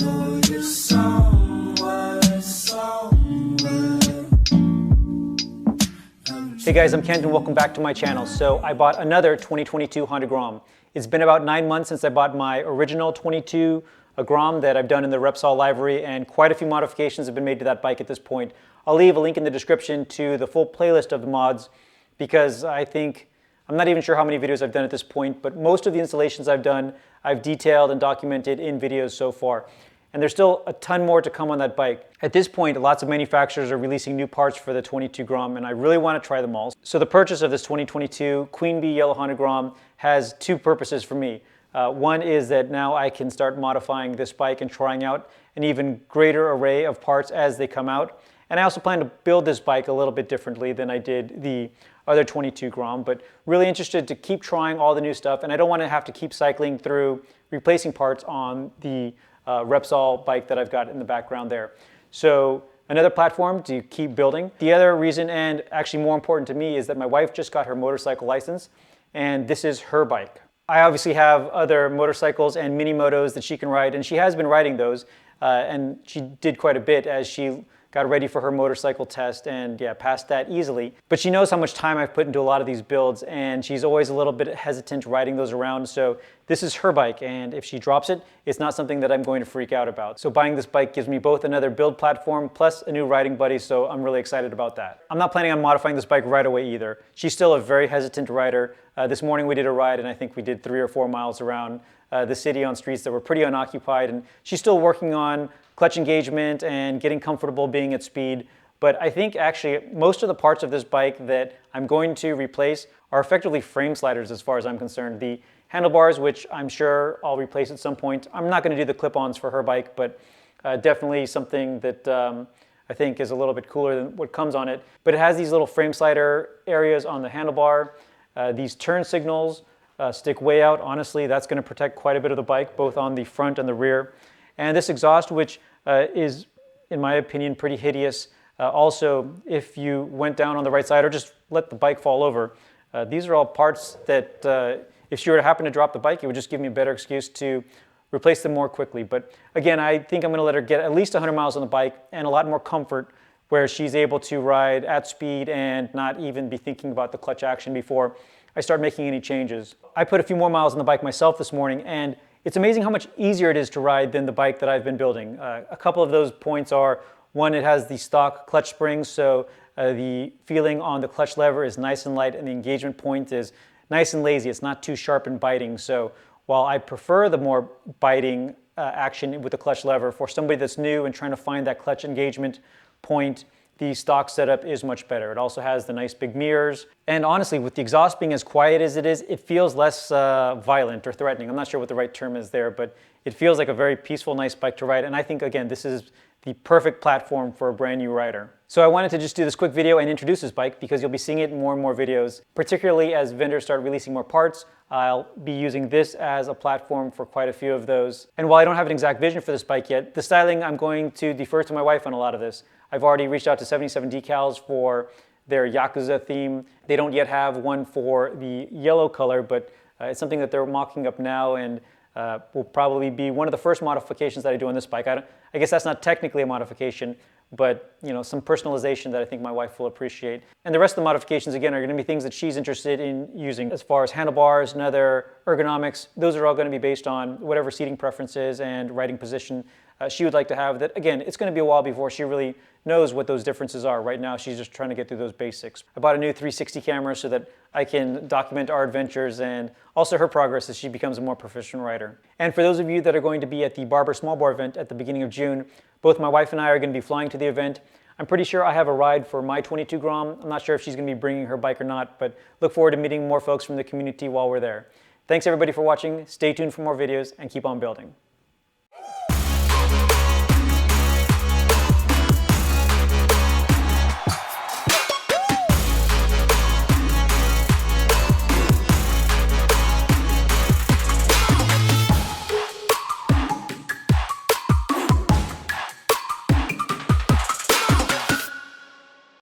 know you're somewhere, somewhere. Hey guys, I'm Kent and welcome back to my channel. So I bought another 2022 Honda Grom. It's been about 9 months since I bought my original 22 Grom that I've done in the Repsol livery, and quite a few modifications have been made to that bike at this point. I'll leave a link in the description to the full playlist of the mods because I'm not even sure how many videos I've done at this point, but most of the installations I've done, I've detailed and documented in videos so far. And there's still a ton more to come on that bike. At this point, lots of manufacturers are releasing new parts for the 22 Grom, and I really want to try them all. So the purchase of this 2022 Queen Bee Yellow Honda Grom has two purposes for me. One is that now I can start modifying this bike and trying out an even greater array of parts as they come out. And I also plan to build this bike a little bit differently than I did the other 22 Grom, but really interested to keep trying all the new stuff, and I don't want to have to keep cycling through replacing parts on the Repsol bike that I've got in the background there. So another platform to keep building. The other reason, and actually more important to me, is that my wife just got her motorcycle license, and this is her bike. I obviously have other motorcycles and mini motos that she can ride, and she has been riding those, and she did quite a bit as she got ready for her motorcycle test and passed that easily. But she knows how much time I've put into a lot of these builds, and she's always a little bit hesitant riding those around. So this is her bike, and if she drops it, it's not something that I'm going to freak out about. So buying this bike gives me both another build platform plus a new riding buddy, so I'm really excited about that. I'm not planning on modifying this bike right away either. She's still a very hesitant rider. This morning we did a ride, and I think we did 3 or 4 miles around the city on streets that were pretty unoccupied, and she's still working on clutch engagement and getting comfortable being at speed. But I think actually most of the parts of this bike that I'm going to replace are effectively frame sliders as far as I'm concerned. The handlebars, which I'm sure I'll replace at some point. I'm not going to do the clip-ons for her bike, but definitely something that I think is a little bit cooler than what comes on it. But it has these little frame slider areas on the handlebar. These turn signals stick way out. Honestly, that's going to protect quite a bit of the bike, both on the front and the rear. And this exhaust, which is, in my opinion, pretty hideous. Also, if you went down on the right side or just let the bike fall over, these are all parts that if she were to happen to drop the bike, it would just give me a better excuse to replace them more quickly. But again, I think I'm going to let her get at least 100 miles on the bike and a lot more comfort where she's able to ride at speed and not even be thinking about the clutch action before I start making any changes. I put a few more miles on the bike myself this morning, and it's amazing how much easier it is to ride than the bike that I've been building. A couple of those points are, one, it has the stock clutch springs, so the feeling on the clutch lever is nice and light, and the engagement point is nice and lazy. It's not too sharp and biting. So while I prefer the more biting action with the clutch lever, for somebody that's new and trying to find that clutch engagement point, the stock setup is much better. It also has the nice big mirrors. And honestly, with the exhaust being as quiet as it is, it feels less violent or threatening. I'm not sure what the right term is there, but it feels like a very peaceful, nice bike to ride. And I think, again, this is the perfect platform for a brand new rider. So I wanted to just do this quick video and introduce this bike because you'll be seeing it in more and more videos, particularly as vendors start releasing more parts. I'll be using this as a platform for quite a few of those. And while I don't have an exact vision for this bike yet, the styling, I'm going to defer to my wife on a lot of this. I've already reached out to 77 Decals for their Yakuza theme. They don't yet have one for the yellow color, but it's something that they're mocking up now, and will probably be one of the first modifications that I do on this bike. I guess that's not technically a modification, but some personalization that I think my wife will appreciate. And the rest of the modifications, again, are going to be things that she's interested in using. As far as handlebars and other ergonomics, those are all going to be based on whatever seating preferences and riding position she would like to have. That, again, it's going to be a while before she really knows what those differences are. Right now, she's just trying to get through those basics. I bought a new 360 camera so that I can document our adventures and also her progress as she becomes a more proficient rider. And for those of you that are going to be at the Barber Small Bore event at the beginning of June, both my wife and I are going to be flying to the event. I'm pretty sure I have a ride for my 22 Grom. I'm not sure if she's going to be bringing her bike or not, but look forward to meeting more folks from the community while we're there. Thanks everybody for watching. Stay tuned for more videos and keep on building.